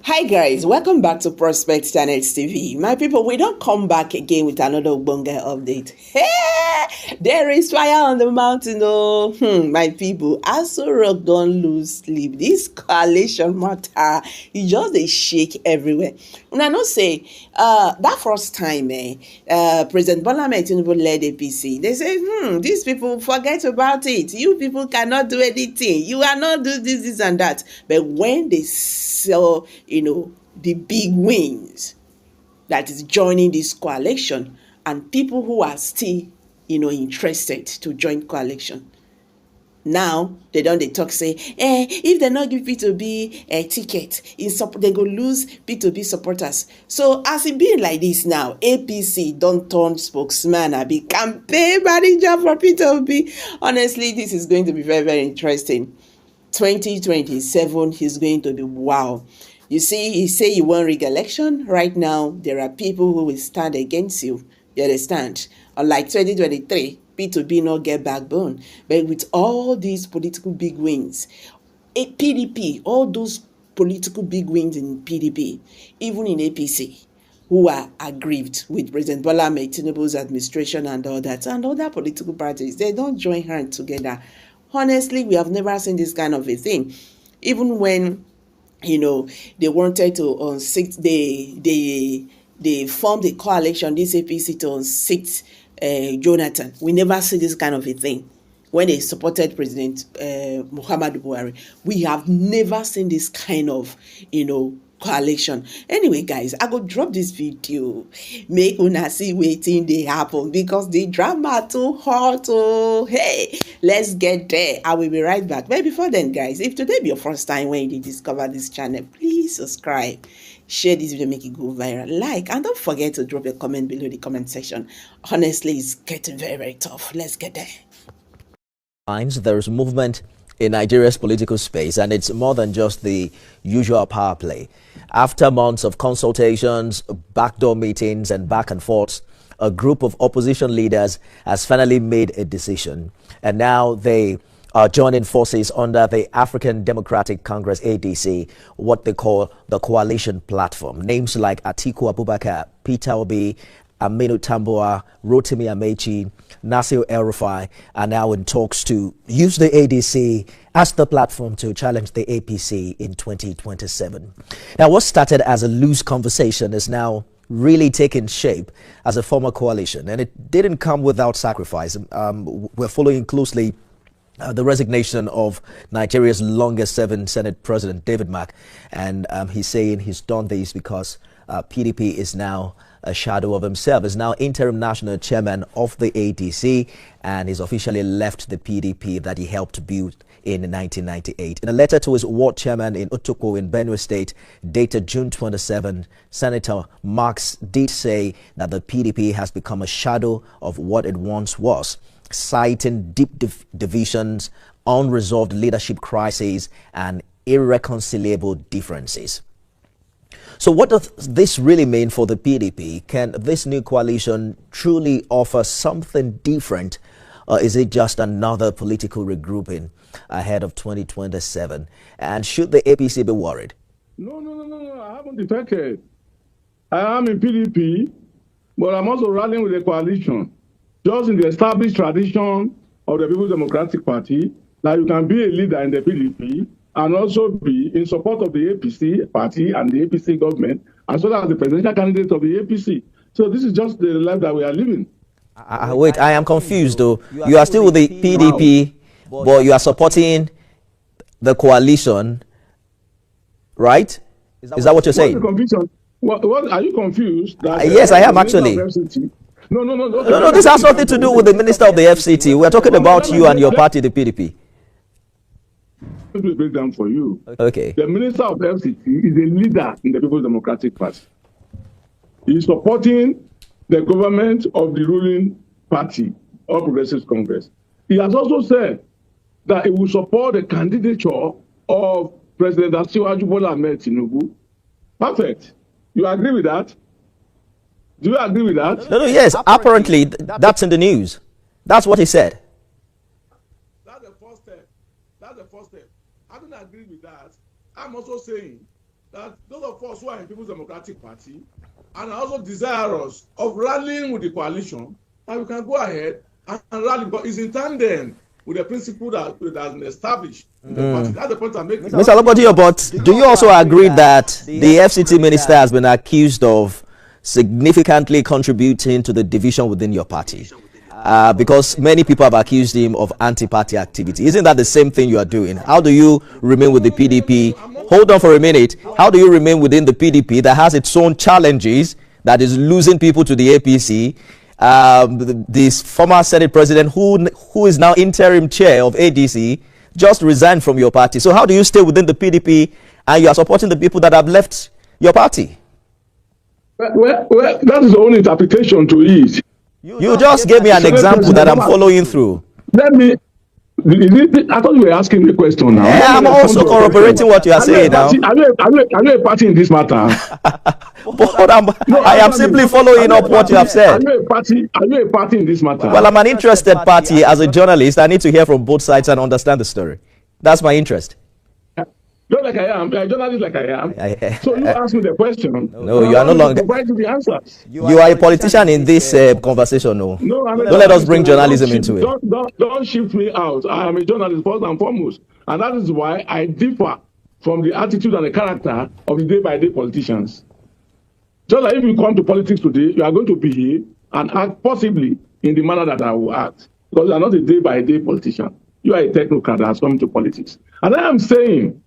Hi guys, welcome back to Prospect Channels TV. My people, we don't come back again with another Ubonga update. Hey, there is fire on the mountain, oh. My people, Aso Rock don't lose sleep. This coalition matter, it just they shake everywhere. And I know say, that first time, President Bola Ahmed Tinubu led APC, they say, these people forget about it. You people cannot do anything. You are not do this and that. But when they saw, the big wins that is joining this coalition and people who are still, interested to join coalition. Now they talk say, if they not give P2B a ticket, they go lose P2B supporters. So as it being like this now, APC don't turn spokesman and be campaign manager for P2B. Honestly, this is going to be very, very interesting. 2027 is going to be wow. You see, he say you want re-election. Right now, there are people who will stand against you. You understand? Unlike 2023, P2B not get backbone. But with all these political big wins, PDP, all those political big wins in PDP, even in APC, who are aggrieved with President Bola Ahmed Tinubu's administration and all that, and other political parties, they don't join hands together. Honestly, we have never seen this kind of a thing. Even when, they wanted to unseat, they formed a coalition, this APC, to unseat Jonathan. We never see this kind of a thing. When they supported President Muhammadu Buhari, we have never seen this kind of, coalition. Anyway, guys, I go drop this video, make una see wetin dey happen, because the drama too hot. Oh, hey, let's get there. I will be right back. But before then, guys, if today be your first time when you discover this channel, please subscribe, share this video, make it go viral, like, and don't forget to drop a comment below the comment section. Honestly, it's getting very, very tough. Let's get there. There is movement in Nigeria's political space, and it's more than just the usual power play. After months of consultations, backdoor meetings, and back and forth, a group of opposition leaders has finally made a decision, and now they are joining forces under the African Democratic Congress (ADC), what they call the coalition platform. Names like Atiku Abubakar, Peter Obi, Aminu Tambuwal, Rotimi Amechi, Nasir El-Rufai are now in talks to use the ADC as the platform to challenge the APC in 2027. Now, what started as a loose conversation is now really taking shape as a formal coalition, and it didn't come without sacrifice. We're following closely the resignation of Nigeria's longest-serving Senate President, David Mark, and he's saying he's done this because PDP is now a shadow of himself, is now interim national chairman of the ADC, and he's officially left the PDP that he helped build in 1998. In a letter to his ward chairman in Otoko in Benue State, dated June 27, Senator Marks did say that the PDP has become a shadow of what it once was, citing deep divisions, unresolved leadership crises, and irreconcilable differences. So what does this really mean for the PDP? Can this new coalition truly offer something different, or is it just another political regrouping ahead of 2027? And should the APC be worried? No, I haven't defected. I am in PDP, but I'm also rallying with the coalition. Just in the established tradition of the People's Democratic Party, that you can be a leader in the PDP and also be in support of the APC party and the APC government, as well as the presidential candidate of the APC. So this is just the life that we are living. Wait, I am confused though. You are still with the PDP, but you are supporting the coalition, right? Is that what you're saying? What are you confused? Yes, I am actually. No, this has nothing to do with the minister of the FCT. We're talking about you and your party, the PDP. Let me break down for you. Okay. The minister of the FCT is a leader in the People's Democratic Party. He is supporting the government of the ruling party, All Progressives Congress. He has also said that he will support the candidature of President Asiwaju Bola Ahmed Tinubu. Perfect. You agree with that? Do you agree with that? No, yes. Apparently, that's in the news. That's what he said. That's the first step. I don't agree with that. I'm also saying that those of us who are in People's Democratic Party and are also desirous of rallying with the coalition, that we can go ahead and rally, because it's in tandem with the principle that has been established in the party. That's the point I'm making. Mr. Lobodio, but do you also agree that the FCT minister has been accused of significantly contributing to the division within your party? Because many people have accused him of anti-party activity. Isn't that the same thing you are doing? How do you remain with the PDP? Hold on for a minute. How do you remain within the PDP that has its own challenges, that is losing people to the APC? This former Senate president, who is now interim chair of ADC, just resigned from your party. So how do you stay within the PDP and you are supporting the people that have left your party? Well, that is the only interpretation to it. You just gave me an example that I'm following through. Let me. I thought you were asking me a question now. Yeah, I'm also corroborating what you are saying now. Are you a party in this matter? I am simply following up what you have said. Are you a party in this matter? Well, I'm an interested party. As a journalist, I need to hear from both sides and understand the story. That's my interest. Just like I am, a journalist like I am. So you ask me the question. No, you are no longer. Provide the answers. You are a politician in this conversation. No, don't let us bring journalism into it. Don't shift me out. I am a journalist first and foremost, and that is why I differ from the attitude and the character of the day-by-day politicians. Just like if you come to politics today, you are going to behave and act possibly in the manner that I will act, because you are not a day-by-day politician. You are a technocrat that has come into politics, and I am saying.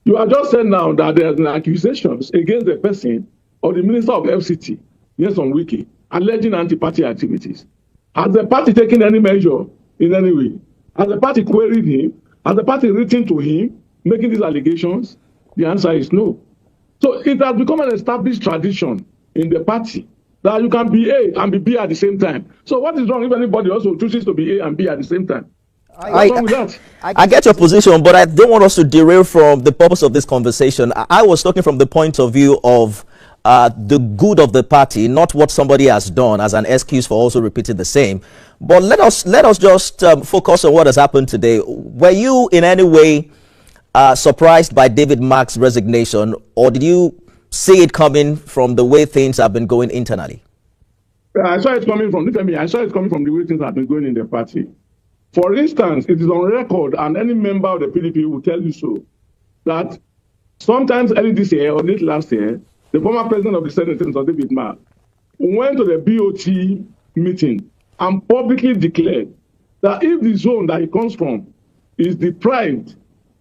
You have just said now that there are accusations against the person or the minister of FCT, yes, on Wiki, alleging anti-party activities. Has the party taken any measure in any way? Has the party queried him? Has the party written to him, making these allegations? The answer is no. So it has become an established tradition in the party that you can be A and be B at the same time. So what is wrong if anybody also chooses to be A and B at the same time? I get your position, but I don't want us to derail from the purpose of this conversation. I was talking from the point of view of the good of the party, not what somebody has done as an excuse for also repeating the same. But let us just focus on what has happened today. Were you in any way surprised by David Mark's resignation, or did you see it coming from the way things have been going internally? I saw it coming from the way things have been going in the party. For instance, it is on record, and any member of the PDP will tell you so, that sometimes early this year or late last year, the former president of the Senate, David Mark, went to the BOT meeting and publicly declared that if the zone that he comes from is deprived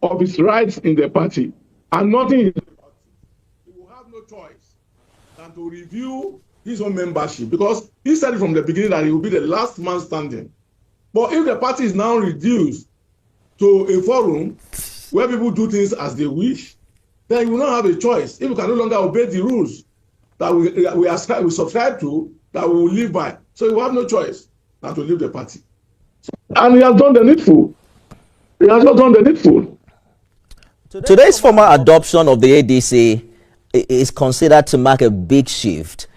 of his rights in the party and nothing in the party, he will have no choice than to review his own membership, because he said from the beginning that he will be the last man standing. But if the party is now reduced to a forum where people do things as they wish, then you will not have a choice. If you can no longer obey the rules that we subscribe to, that we will live by, so you will have no choice than to leave the party. And he has done the needful. He has not done the needful. Today's formal adoption of the ADC is considered to mark a big shift.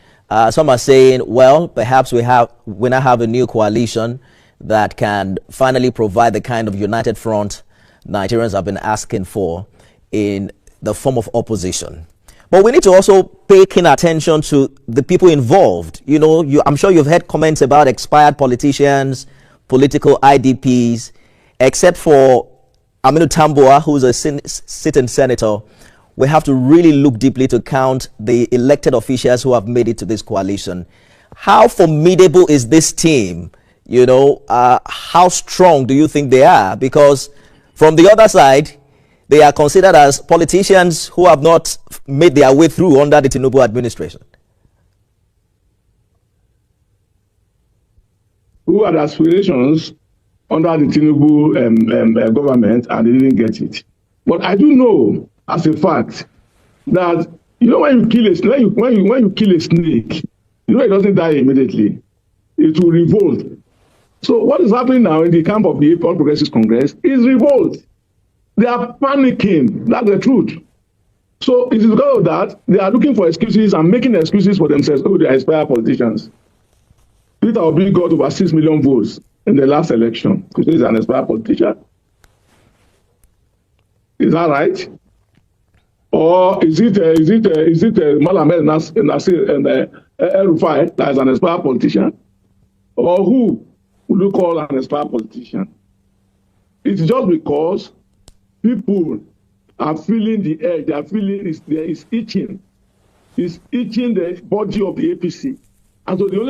Some are saying, well, perhaps we now have a new coalition that can finally provide the kind of united front Nigerians have been asking for in the form of opposition. But we need to also pay keen attention to the people involved. You know, I'm sure you've heard comments about expired politicians, political IDPs, except for Aminu Tambuwa, who's a sitting senator. We have to really look deeply to count the elected officials who have made it to this coalition. How formidable is this team? You know, how strong do you think they are? Because from the other side, they are considered as politicians who have not made their way through under the Tinubu administration. Who had aspirations under the Tinubu government and they didn't get it. But I do know, as a fact, that you know when you kill a snake, when you kill a snake, you know it doesn't die immediately. It will revolt. So what is happening now in the camp of the All Progressives Congress is revolt. They are panicking. That's the truth. So it is because of that they are looking for excuses and making excuses for themselves. Oh, they are expired politicians. Peter Obi got over 6 million votes in the last election because he's an expired politician. Is that right? Or is it Malamed Nasir and El-Rufai that is an aspiring politician? Or who would you call an aspiring politician? It's just because people are feeling the edge, they are feeling it's itching. It's itching the body of the APC. And so the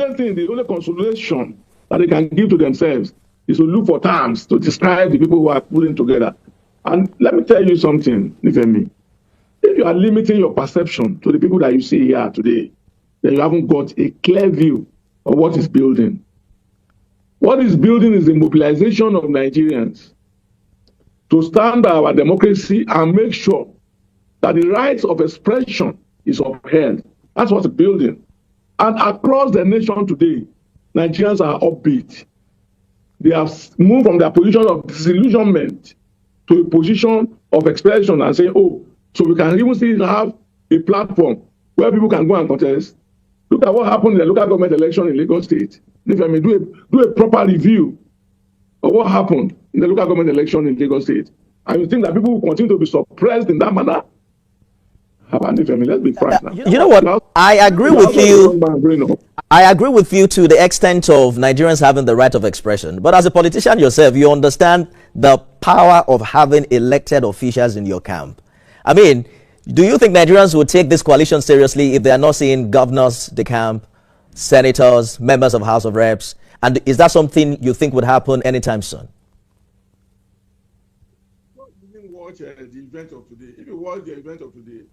only consolation that they can give to themselves is to look for terms to describe the people who are pulling together. And let me tell you something, Nifemi. If you are limiting your perception to the people that you see here today, then you haven't got a clear view of what is building. What is building is the mobilization of Nigerians to stand by our democracy and make sure that the rights of expression is upheld. That's what's building. And across the nation today, Nigerians are upbeat. They have moved from their position of disillusionment to a position of expression and saying, oh, so we can even still have a platform where people can go and contest. Look at what happened in the local government election in Lagos State. If I may do a proper review of what happened in the local government election in Lagos State, and you think that people will continue to be suppressed in that manner? Let's be frank now. You know what? I agree with you. I agree with you to the extent of Nigerians having the right of expression. But as a politician yourself, you understand the power of having elected officials in your camp. I mean, do you think Nigerians will take this coalition seriously if they are not seeing governors, the camp, senators, members of House of Reps? And is that something you think would happen anytime soon? You didn't watch the event of today. If you watch the event of today,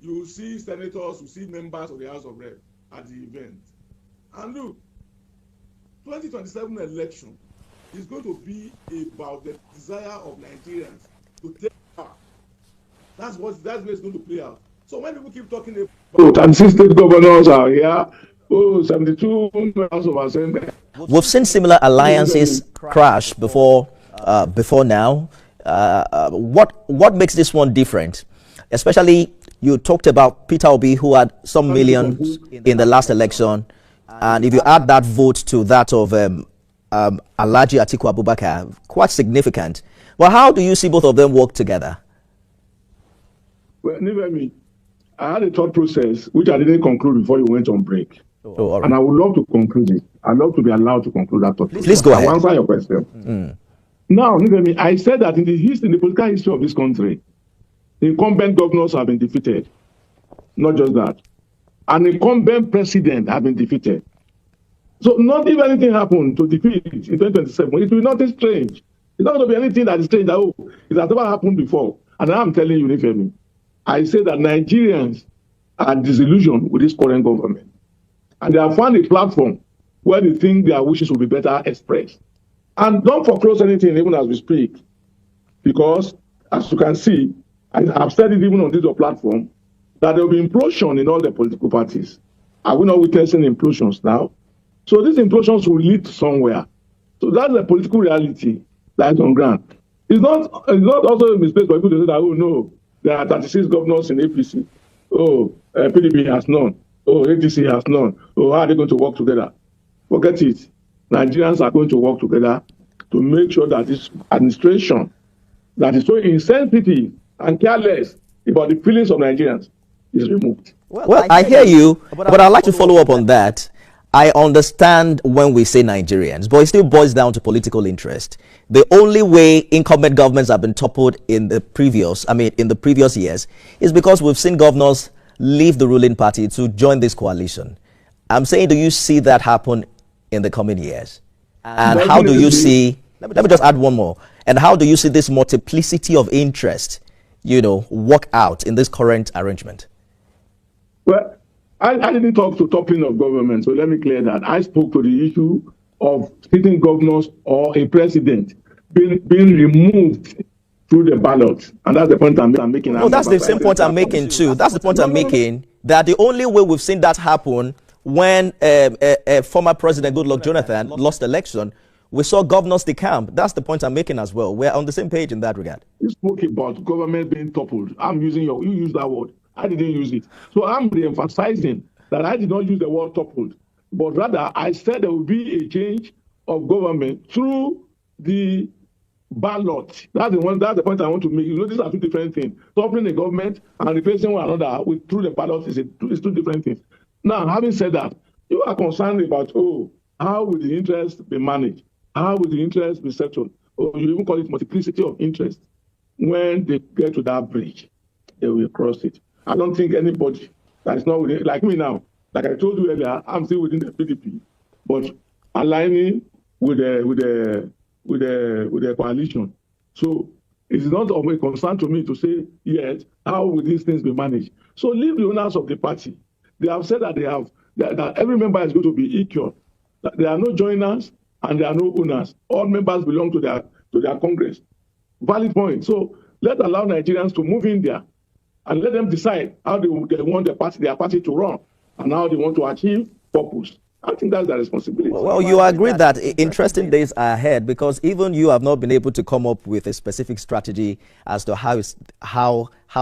you will see senators, you see members of the House of Reps at the event. And look, 2027 election is going to be about the desire of Nigerians to take power. That's where it's going to play out. So when people keep talking about and state governors are here, 72 members of assembly. We've seen similar alliances crash before now. What makes this one different? Especially, you talked about Peter Obi, who had some millions in the last election. And if you add that vote to that of Alhaji Atiku Abubakar, quite significant. Well, how do you see both of them work together? Well, never me. I had a thought process which I didn't conclude before you went on break. Oh, right. And I would love to conclude it. I'd love to be allowed to conclude that thought process. Please go ahead. I'll answer your question. Now, me, I said that in the political history of this country, the incumbent governors have been defeated. Not just that. An incumbent president has been defeated. So not if anything happened to defeat in 2027, it will not be strange. It's not going to be anything that is strange that, it has never happened before. And I'm telling you, Nifemi, I say that Nigerians are disillusioned with this current government. And they have found a platform where they think their wishes will be better expressed. And don't foreclose anything even as we speak. Because, as you can see, I've said it even on this platform, that there will be implosion in all the political parties. Are we not witnessing implosions now? So these implosions will lead somewhere. So that's the political reality that is on ground. It's not also a mistake for people to say that, oh no, there are 36 governors in APC. Oh, PDP has none. Oh, ADC has none. Oh, how are they going to work together? Forget it. Nigerians are going to work together to make sure that this administration that is so insensitive and careless about the feelings of Nigerians is removed. Well, I hear you, but I'd like to follow up on that. I understand when we say Nigerians, but it still boils down to political interest. The only way incumbent governments have been toppled in the previous years is because we've seen governors leave the ruling party to join this coalition. I'm saying, do you see that happen in the coming years? And how do you see, let me just add one more. And how do you see this multiplicity of interest, work out in this current arrangement? Well, I didn't talk to toppling of government, so let me clear that. I spoke to the issue of sitting governors or a president being removed through the ballot. And that's the point I'm making. No, that's the same point I'm making too. That's the point I'm making, that the only way we've seen that happen when former President Goodluck Jonathan lost the election, we saw governors decamp. That's the point I'm making as well. We're on the same page in that regard. You spoke about government being toppled. You use that word. I didn't use it. So I'm re-emphasizing that I did not use the word toppled, but rather I said there will be a change of government through the ballot. That's the point I want to make. You know, these are two different things. Toppling the government and replacing one another through the ballot is two different things. Now, having said that, you are concerned about, how will the interest be managed? How will the interest be settled? Or you even call it multiplicity of interest. When they get to that bridge, they will cross it. I don't think anybody that is not within, like me now, like I told you earlier, I'm still within the PDP, but aligning with the coalition. So it is not of a concern to me to say, yes, how will these things be managed? So leave the owners of the party. They have said that that every member is going to be equal. That there are no joiners and there are no owners. All members belong to their Congress. Valid point. So let's allow Nigerians to move in there and let them decide how they want their party to run and how they want to achieve purpose. I think that's the responsibility. Well, you agree that interesting days are ahead, because even you have not been able to come up with a specific strategy as to how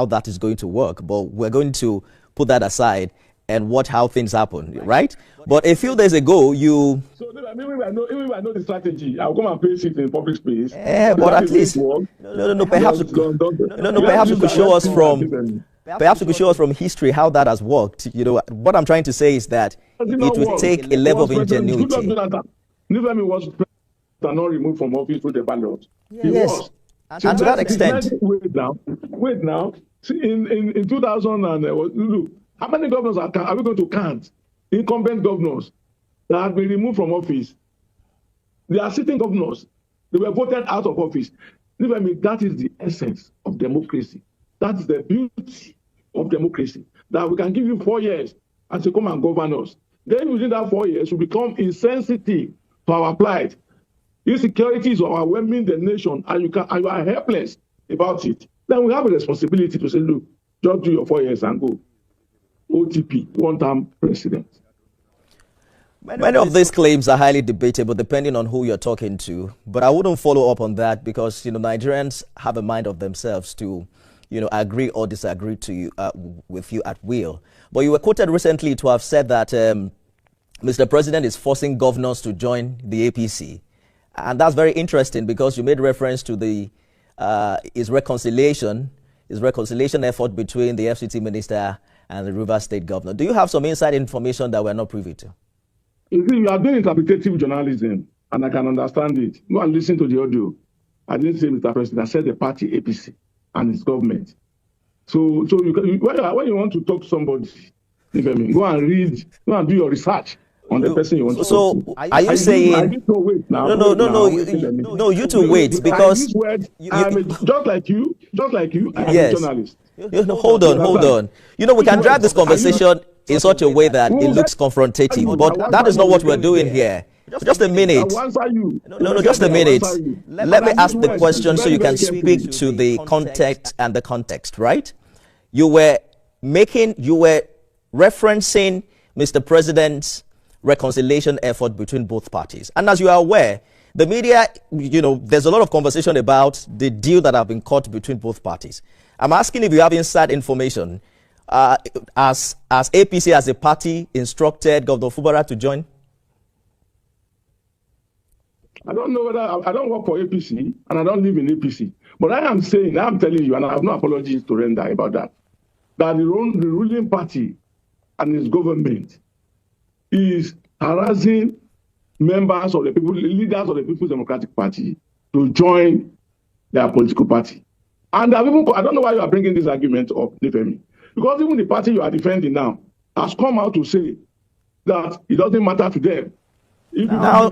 that is going to work. But we're going to put that aside and watch how things happen, right? But a few days ago, you... So even if I know the strategy, I'll come and place it in public space. But at least... No, perhaps you could show us from... Perhaps you could show us from history how that has worked. You know, what I'm trying to say is that it will take a level of ingenuity. Nifemi was not removed from office through the ballot. Yes. And to that extent... Wait now. In 2000 look, how many governors are we going to count? Incumbent governors that have been removed from office. They are sitting governors. They were voted out of office. That is the essence of democracy. That is the beauty of democracy. That we can give you 4 years and to come and govern us. Then within that 4 years, we become insensitive to our plight. Insecurity is overwhelming the nation, and you are helpless about it. Then we have a responsibility to say, look, just do your 4 years and go. OTP, one-term president. Many of these claims are highly debatable depending on who you're talking to. But I wouldn't follow up on that because, Nigerians have a mind of themselves to, agree or disagree with you at will. But you were quoted recently to have said that Mr. President is forcing governors to join the APC. And that's very interesting because you made reference to his reconciliation effort between the FCT minister and the Rivers State governor. Do you have some inside information that we're not privy to? You are doing interpretative journalism, and I can understand it. Go and listen to the audio. I didn't say Mr. President, I said the party APC and its government. So when you want to talk to somebody, go and read, go and do your research on the person you want to talk to. Are you saying... No, you two wait, because... Just like you, I'm a journalist. Hold on. We can drive this conversation in such a way that it looks confrontative, but that is not what we're doing here. Just a minute. No, just a minute. Let me ask the question so you can speak to the context and the context, right? You were referencing Mr. President's reconciliation effort between both parties. And as you are aware, the media, there's a lot of conversation about the deal that have been cut between both parties. I'm asking if you have inside information as APC as a party instructed Governor Fubara to join? I don't know whether I don't work for APC and I don't live in APC. But I'm telling you, and I have no apologies to render about that the ruling party and its government is harassing members of the people, leaders of the People's Democratic Party to join their political party. And I don't know why you are bringing this argument up, Nifemi. Because even the party you are defending now has come out to say that it doesn't matter to them. Now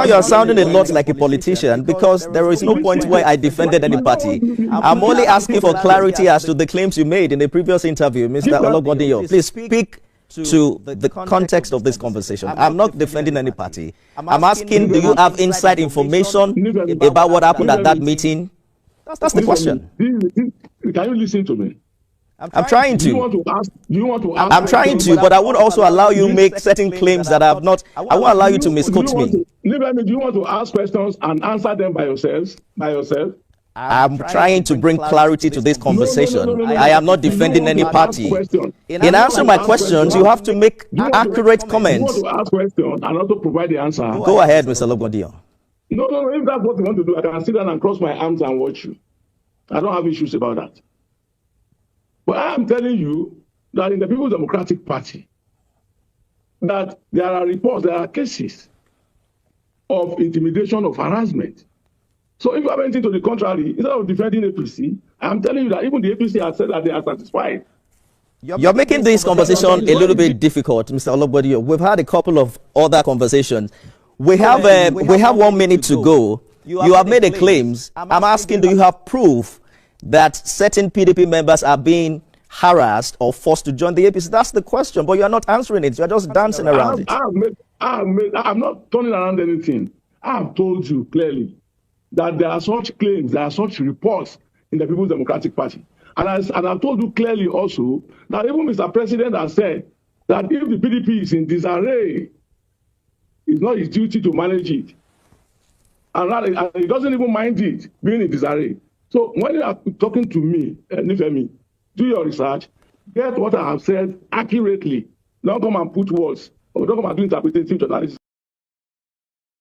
you are sounding a lot like a politician, because there is no point where I defended any party. I'm only asking for clarity as to the claims you made in the previous interview, Mr. Ologbondiyan. Please speak to the context of this conversation. I'm not defending any party. I'm asking, do you have inside information about what happened at that meeting? That's the question. Can you listen to me? I'm trying to. Do you want to ask? I'm trying to, but I would also allow you make certain claims that I have not. I won't allow you to misquote me. Do you want to ask questions and answer them by yourself? I'm trying to bring clarity to this conversation. I am not defending any party. In answering my questions, you have to make accurate comments. You want to ask questions and also provide the answer. Go ahead, Mr. Ologbondiyan. No, no, no. If that's what you want to do, I can sit down and cross my arms and watch you. I don't have issues about that. But I am telling you that in the People's Democratic Party, that there are reports, there are cases of intimidation, of harassment. So if you have anything to the contrary, instead of defending APC, I'm telling you that even the APC has said that they are satisfied. You're making this conversation a little bit difficult, Mr. Ologbodiyo. We've had a couple of other conversations. We have 1 minute to go. You have made a claims. I'm asking, do you have proof that certain PDP members are being harassed or forced to join the APC? That's the question, but you're not answering it. You're just dancing around it. I'm not turning around anything. I have told you clearly that there are such claims, there are such reports in the People's Democratic Party. And I've told you clearly also that even Mr. President has said that if the PDP is in disarray, it's not his duty to manage it. And he doesn't even mind it being in disarray. So when you are talking to me, Nifemi, do your research, get what I have said accurately. Don't come and put words, or don't come and do interpretative journalism.